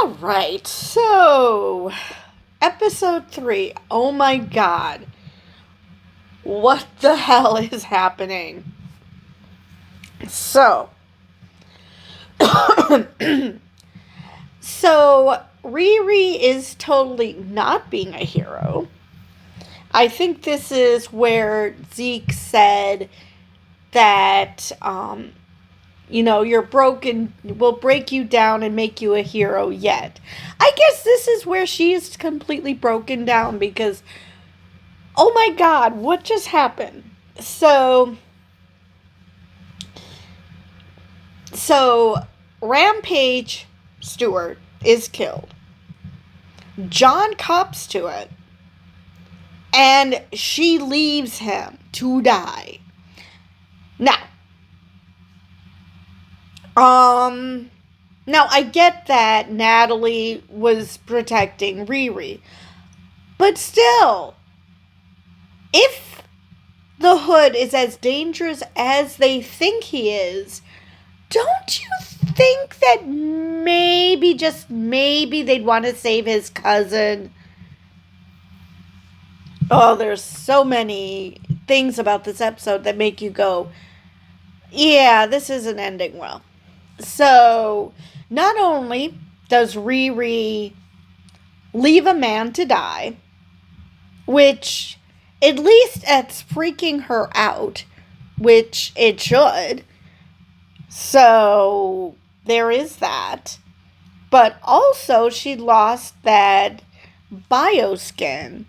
All right, so episode 3. Oh my god. What the hell is happening? So, Riri is totally not being a hero. I think this is where Zeke said that, you're broken, will break you down and make you a hero yet. I guess this is where she is completely broken down because, oh my god, what just happened? So Rampage Stewart is killed. John cops to it. And she leaves him to die. Now, I get that Natalie was protecting Riri. But still, if the Hood is as dangerous as they think he is, don't you think that maybe, just maybe, they'd want to save his cousin? Oh, there's so many things about this episode that make you go, yeah, this isn't ending well. So, not only does Riri leave a man to die, which at least it's freaking her out, which it should. So, there is that. But also, she lost that bioskin,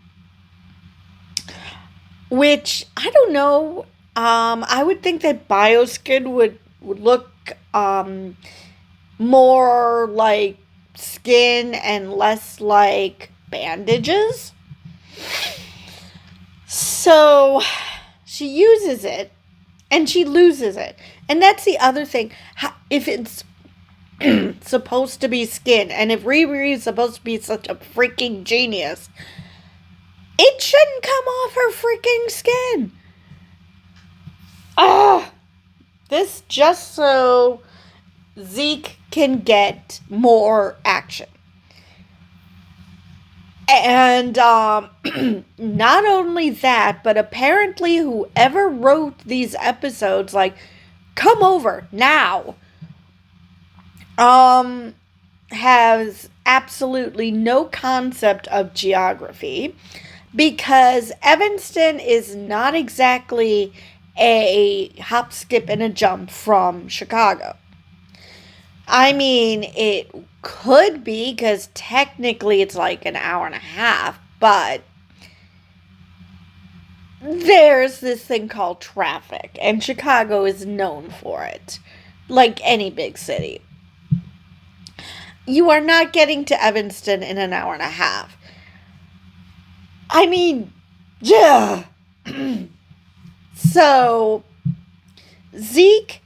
which, I don't know, I would think that bioskin would look more like skin and less like bandages. So she uses it and she loses it. And that's the other thing. If it's supposed to be skin, and if Riri is supposed to be such a freaking genius, it shouldn't come off her freaking skin. This just so Zeke can get more action. And not only that, but apparently whoever wrote these episodes, like, come over now, has absolutely no concept of geography, because Evanston is not exactly a hop, skip, and a jump from Chicago. I mean, it could be, because technically it's like an hour and a half, but there's this thing called traffic, and Chicago is known for it, like any big city. You are not getting to Evanston in an hour and a half. I mean, yeah. So, Zeke,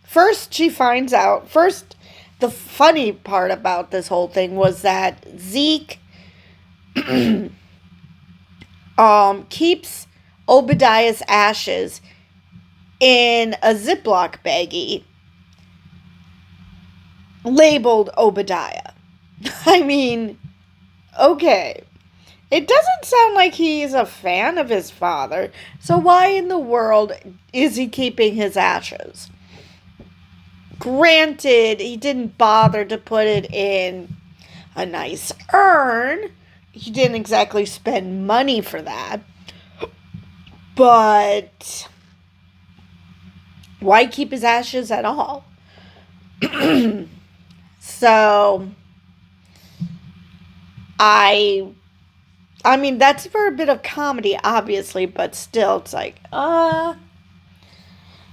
first the funny part about this whole thing was that Zeke keeps Obadiah's ashes in a Ziploc baggie labeled Obadiah. I mean, okay. It doesn't sound like he's a fan of his father, so why in the world is he keeping his ashes? Granted, he didn't bother to put it in a nice urn. He didn't exactly spend money for that. But why keep his ashes at all? So, I mean, that's for a bit of comedy, obviously, but still, it's like,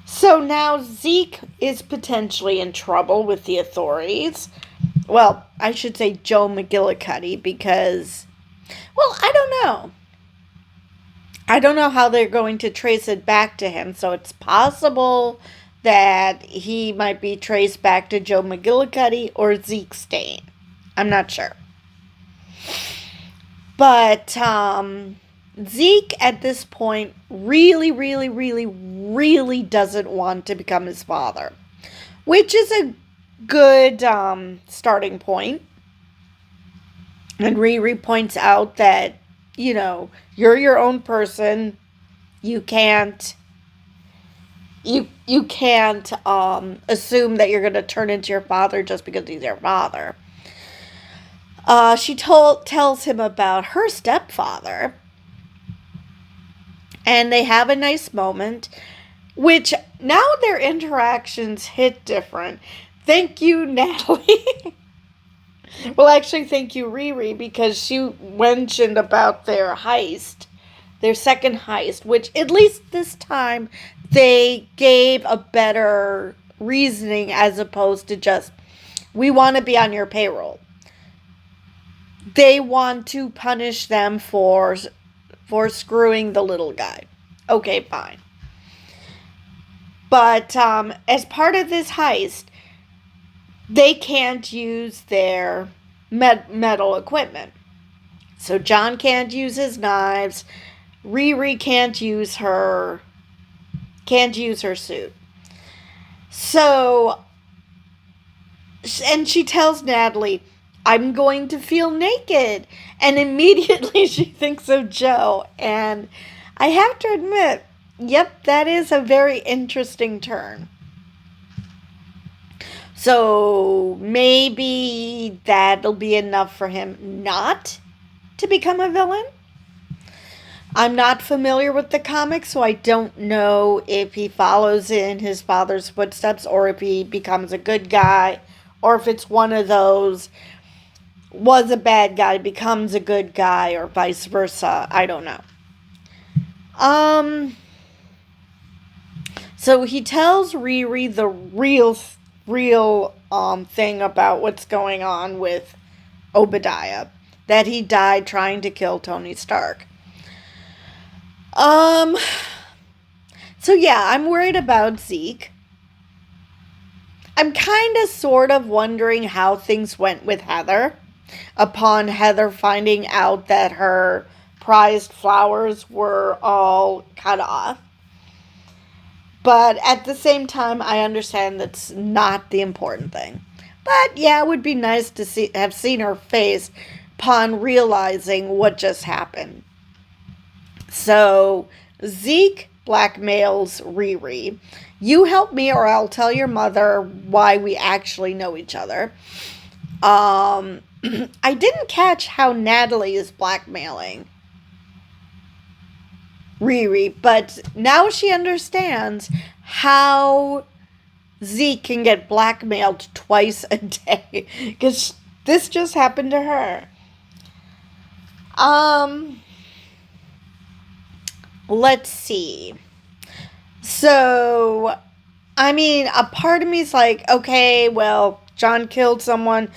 So now Zeke is potentially in trouble with the authorities. Well, I should say Joe McGillicuddy, because, well, I don't know. I don't know how they're going to trace it back to him, so it's possible that he might be traced back to Joe McGillicuddy or Zeke Stain. I'm not sure. But Zeke, at this point, really, really, really, really doesn't want to become his father. Which is a good starting point. And Riri points out that, you're your own person. You can't you can't assume that you're going to turn into your father just because he's your father. She tells him about her stepfather, and they have a nice moment, which now their interactions hit different. Thank you, Natalie. Well, actually, thank you, Riri, because she mentioned about their heist, their second heist, which at least this time they gave a better reasoning as opposed to just, we want to be on your payroll. They want to punish them for screwing the little guy. Okay, fine. But as part of this heist, they can't use their metal equipment. So John can't use his knives. Riri can't use her suit. So, and she tells Natalie, I'm going to feel naked. And immediately she thinks of Joe. And I have to admit, yep, that is a very interesting turn. So maybe that'll be enough for him not to become a villain. I'm not familiar with the comics, so I don't know if he follows in his father's footsteps or if he becomes a good guy or if it's one of those was a bad guy, becomes a good guy, or vice versa. I don't know. So he tells Riri the real thing about what's going on with Obadiah, that he died trying to kill Tony Stark. So yeah, I'm worried about Zeke. I'm kind of sort of wondering how things went with Heather upon Heather finding out that her prized flowers were all cut off. But at the same time, I understand that's not the important thing. But yeah, it would be nice to have seen her face upon realizing what just happened. So Zeke blackmails Riri. You help me or I'll tell your mother why we actually know each other. I didn't catch how Natalie is blackmailing Riri, but now she understands how Zeke can get blackmailed twice a day, because this just happened to her. Let's see. So, I mean, a part of me is like, okay, well, John killed someone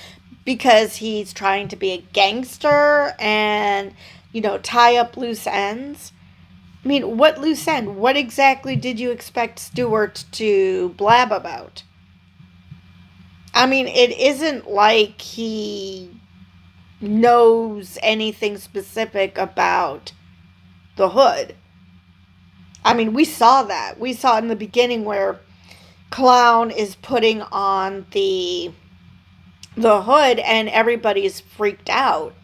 because he's trying to be a gangster and, tie up loose ends. I mean, what loose end? What exactly did you expect Stewart to blab about? I mean, it isn't like he knows anything specific about the hood. I mean, we saw that. We saw in the beginning where Clown is putting on the hood and everybody's freaked out,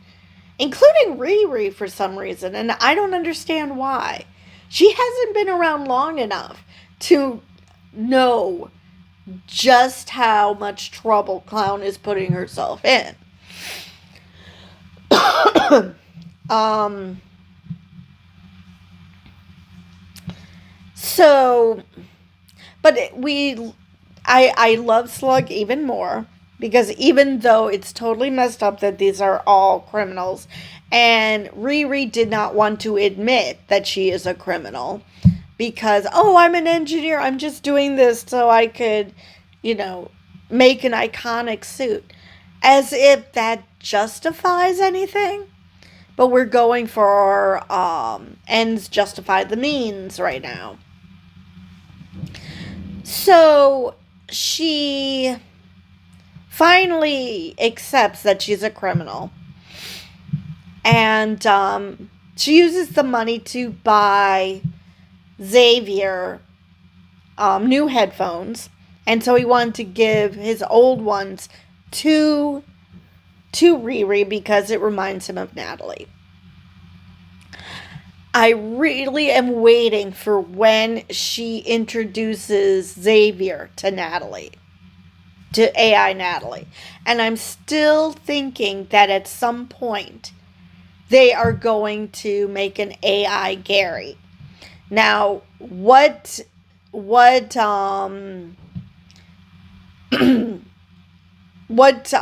including Riri for some reason, and I don't understand why. She hasn't been around long enough to know just how much trouble Clown is putting herself in. So, but I love Slug even more, because even though it's totally messed up that these are all criminals, and Riri did not want to admit that she is a criminal, because, I'm an engineer, I'm just doing this so I could, make an iconic suit. As if that justifies anything. But we're going for ends justify the means right now. So she finally accepts that she's a criminal. And she uses the money to buy Xavier new headphones. And so he wanted to give his old ones to to Riri because it reminds him of Natalie. I really am waiting for when she introduces Xavier to Natalie, to AI Natalie. And I'm still thinking that at some point they are going to make an AI Gary. Now, what what what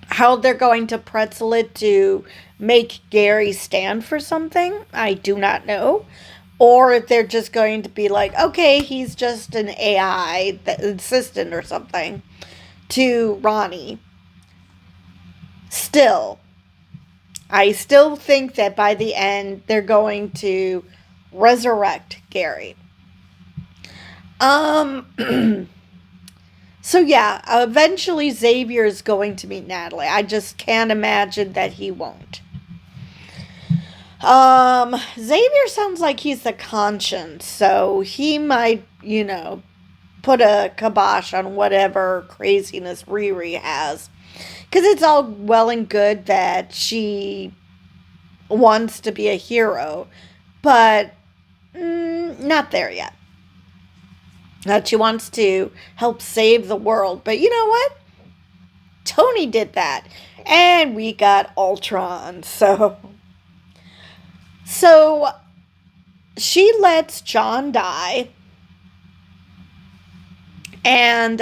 how they're going to pretzel it to make Gary stand for something, I do not know. Or if they're just going to be like, okay, he's just an AI assistant or something to Ronnie. Still, I still think that by the end they're going to resurrect Gary. So yeah, eventually Xavier is going to meet Natalie. I just can't imagine that he won't. Xavier sounds like he's the conscience, so he might, put a kibosh on whatever craziness Riri has. Because it's all well and good that she wants to be a hero, but not there yet. That she wants to help save the world. But you know what? Tony did that. And we got Ultron. So she lets John die. And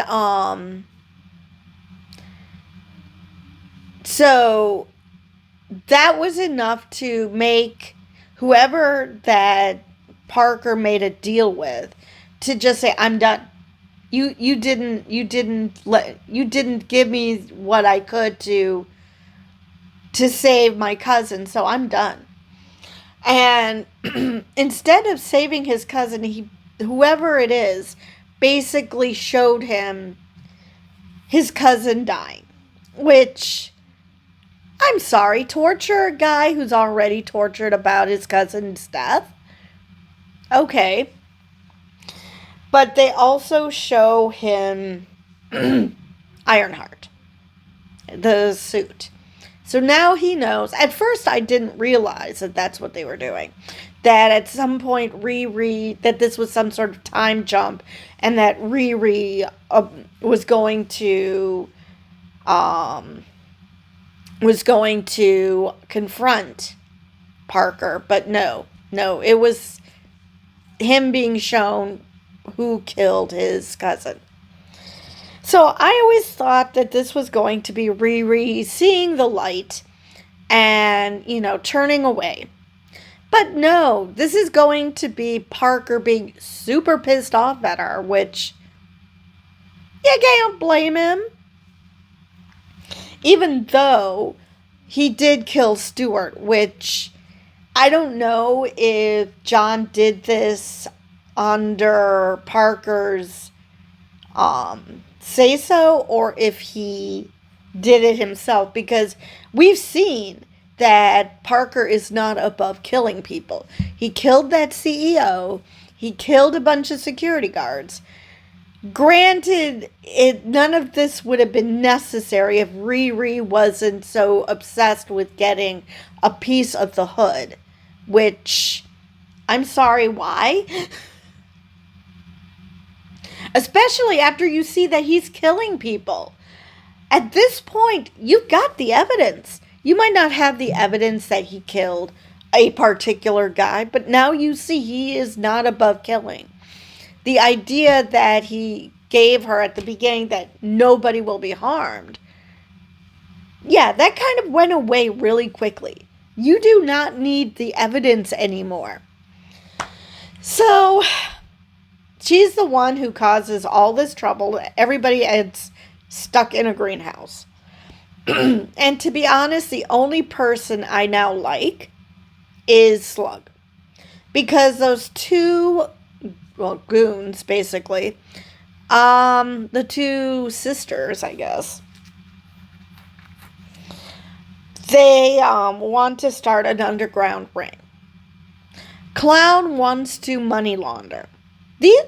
so that was enough to make whoever that Parker made a deal with to just say, I'm done. You didn't give me what I could to save my cousin, so I'm done. And instead of saving his cousin, whoever it is basically showed him his cousin dying, which, I'm sorry, torture a guy who's already tortured about his cousin's death? Okay. But they also show him Ironheart, the suit. So now he knows. At first, I didn't realize that that's what they were doing. That at some point, that this was some sort of time jump, and that Riri was going to confront Parker. But no, it was him being shown who killed his cousin. So I always thought that this was going to be Riri seeing the light and, turning away. But no, this is going to be Parker being super pissed off at her, which you can't blame him. Even though he did kill Stuart, which I don't know if John did this under Parker's say so, or if he did it himself, because we've seen that Parker is not above killing people. He killed that CEO. He killed a bunch of security guards. Granted, none of this would have been necessary if Riri wasn't so obsessed with getting a piece of the hood, which, I'm sorry, why? Especially after you see that he's killing people. At this point, you've got the evidence. You might not have the evidence that he killed a particular guy, but now you see he is not above killing. The idea that he gave her at the beginning that nobody will be harmed, yeah, that kind of went away really quickly. You do not need the evidence anymore. So she's the one who causes all this trouble. Everybody is stuck in a greenhouse. And to be honest, the only person I now like is Slug. Because those two, goons, basically, the two sisters, I guess, they want to start an underground ring. Clown wants to money launder. These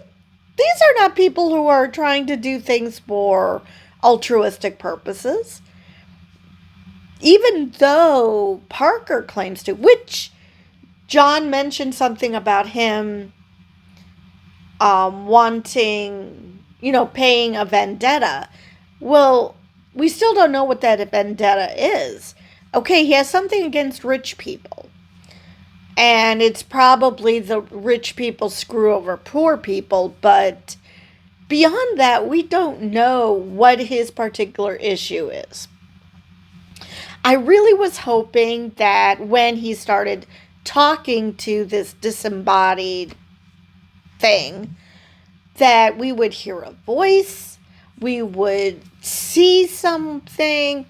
are not people who are trying to do things for altruistic purposes. even though Parker claims to, which John mentioned something about him wanting, paying a vendetta. Well, we still don't know what that vendetta is. Okay, he has something against rich people. And it's probably the rich people screw over poor people, but beyond that, we don't know what his particular issue is. I really was hoping that when he started talking to this disembodied thing, that we would hear a voice, we would see something,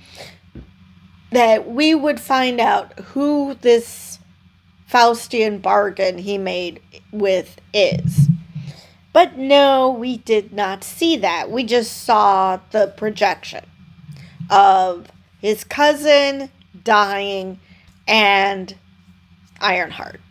that we would find out who this Faustian bargain he made with is. But no, we did not see that. We just saw the projection of his cousin dying and Ironheart.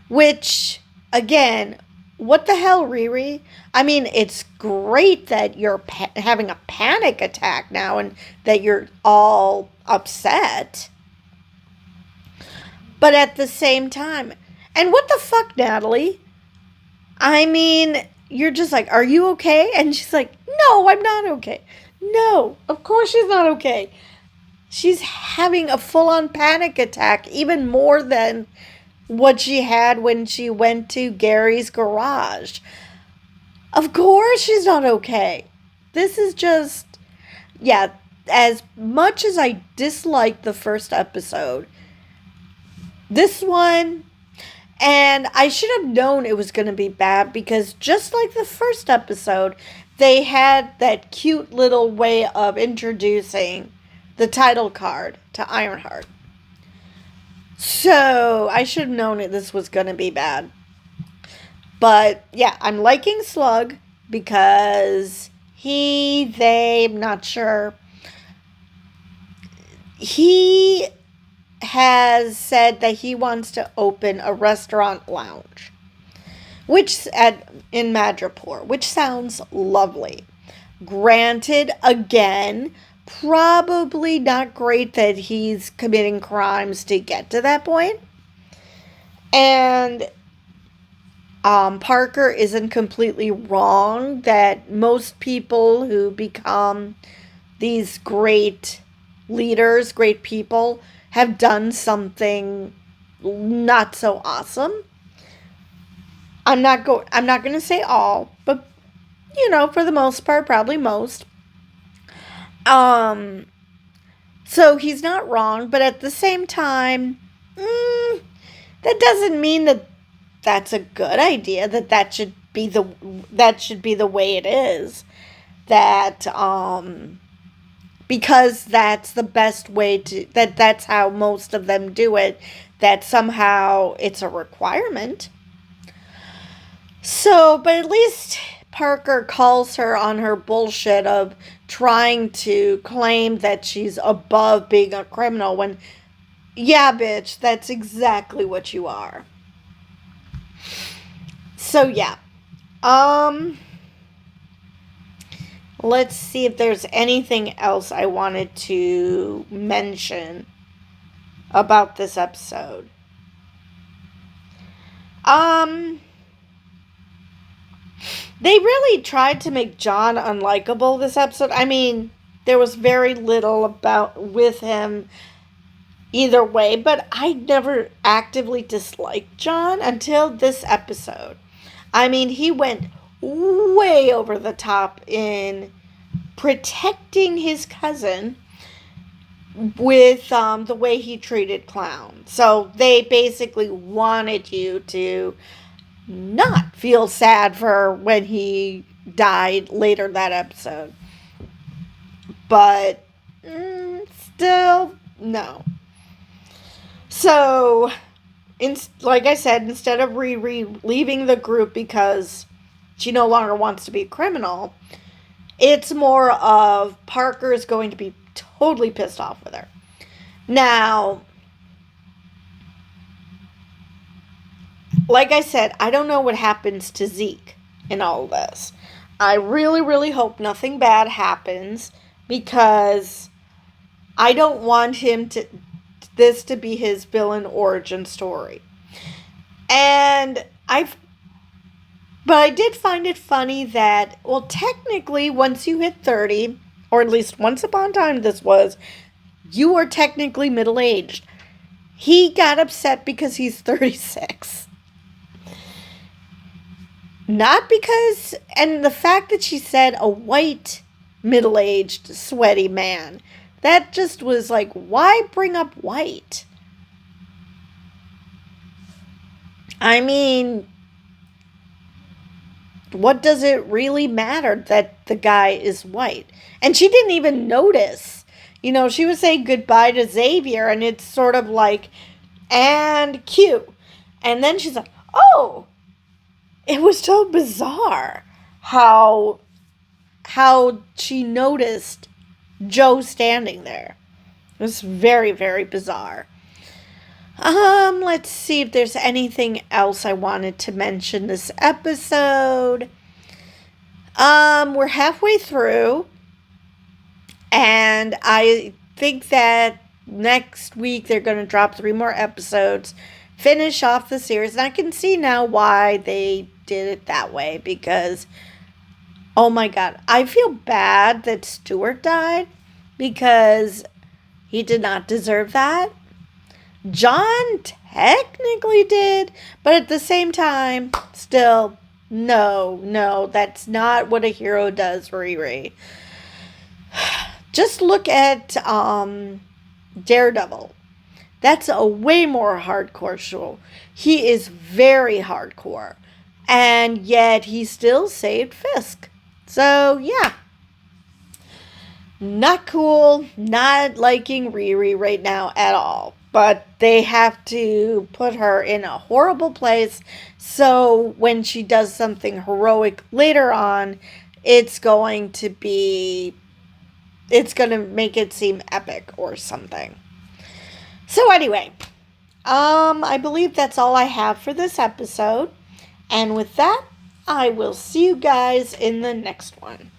Which, again, what the hell, Riri? I mean, it's great that you're having a panic attack now and that you're all upset. But at the same time, and what the fuck, Natalie? I mean, you're just like, are you okay? And she's like, no, I'm not okay. No, of course she's not okay. She's having a full-on panic attack, even more than what she had when she went to Gary's garage. Of course she's not okay. This is just, yeah, as much as I disliked the first episode, this one, and I should have known it was going to be bad because just like the first episode, they had that cute little way of introducing the title card to Ironheart. So I should have known this was going to be bad. But yeah, I'm liking Slug because I'm not sure. He has said that he wants to open a restaurant lounge, in Madripoor, which sounds lovely. Granted, again, probably not great that he's committing crimes to get to that point. And Parker isn't completely wrong that most people who become these great leaders, great people, have done something not so awesome. I'm not going to say all, but for the most part, probably most. So he's not wrong, but at the same time, that doesn't mean that that's a good idea, that should be the way it is. That because that's the best way that's how most of them do it, that somehow it's a requirement. So, but at least Parker calls her on her bullshit of trying to claim that she's above being a criminal when, yeah, bitch, that's exactly what you are. So, yeah. Let's see if there's anything else I wanted to mention about this episode. They really tried to make John unlikable this episode. I mean, there was very little with him either way, but I never actively disliked John until this episode. I mean, he went way over the top in protecting his cousin with the way he treated Clown. So they basically wanted you to not feel sad for when he died later that episode. But still, no. So, like I said, instead of Riri leaving the group because she no longer wants to be a criminal, it's more of Parker is going to be totally pissed off with her. Now, like I said, I don't know what happens to Zeke in all of this. I really, really hope nothing bad happens because I don't want him to this to be his villain origin story. And but I did find it funny that, well, technically, once you hit 30, or at least once upon a time this was, you are technically middle aged. He got upset because he's 36. Not because, and the fact that she said a white, middle aged, sweaty man, that just was like, why bring up white? I mean, what does it really matter that the guy is white? And she didn't even notice. You know, she was saying goodbye to Xavier, and it's sort of like, and cue. And then she's like, oh, it was so bizarre how she noticed Joe standing there. It was very, very bizarre. Let's see if there's anything else I wanted to mention this episode. We're halfway through, and I think that next week they're going to drop 3 more episodes, finish off the series, and I can see now why they did it that way, because, oh my god, I feel bad that Stuart died, because he did not deserve that. John technically did, but at the same time, still, no, that's not what a hero does, Riri. Just look at Daredevil. That's a way more hardcore show. He is very hardcore. And yet he still saved Fisk. So, yeah. Not cool. Not liking Riri right now at all. But they have to put her in a horrible place. So when she does something heroic later on, it's going to make it seem epic or something. So anyway, I believe that's all I have for this episode. And with that, I will see you guys in the next one.